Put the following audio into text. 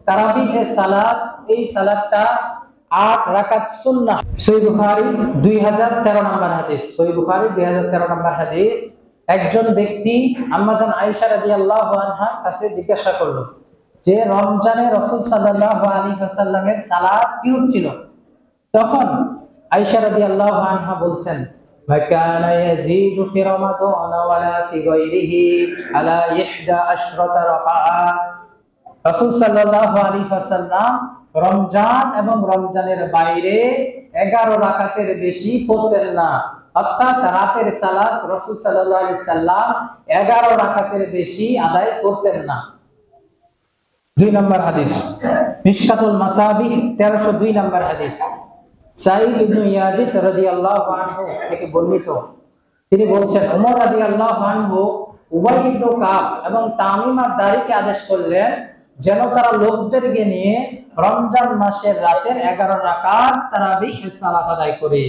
তারাবিহের সালাত, এই সালাতটা 8 রাকাত সুন্নাহ। সহিহ বুখারী 2013 নম্বর হাদিস। সহিহ বুখারী 2013 নম্বর হাদিস। একজন ব্যক্তি আম্মা জান আয়েশা রাদিয়াল্লাহু আনহার কাছে জিজ্ঞাসা করলো যে রমজানে রাসূল সাল্লাল্লাহু আলাইহি ওয়াসাল্লামের সালাত কিরূপ ছিল। তখন আয়েশা রাদিয়াল্লাহু আনহা বলছেন, মাকানা ইয়াজিদু ফি রমাদান ওয়ালা ফি গায়রিহি আলা 11 রাকাআত। রাসূল সাল্লাল্লাহু আলাইহি ওয়াসাল্লাম রমজান এবং রমজানের বাইরে 11 রাকাতের বেশি পড়তেন না। অর্থাৎ রাতের সালাত রাসূল সাল্লাল্লাহু আলাইহি সাল্লাম 11 রাকাতের বেশি আদায় করতেন না। 2 নম্বর হাদিস, মিশকাতুল মাসাবিহ 1302 নম্বর হাদিস। সাঈদ ইবনে ইয়াজিদ রাদিয়াল্লাহু আনহু থেকে বর্ণিত, তিনি বলছেন ওমর রাদিয়াল্লাহু আনহু উবাই ইবনে কাব এবং তামিম আদ-দারিকে আদেশ করলেন যেন তারা লোকদেরকে নিয়ে রমজান মাসের রাতের 11 রাকাত তারাবিহ সালাত আদায় করে।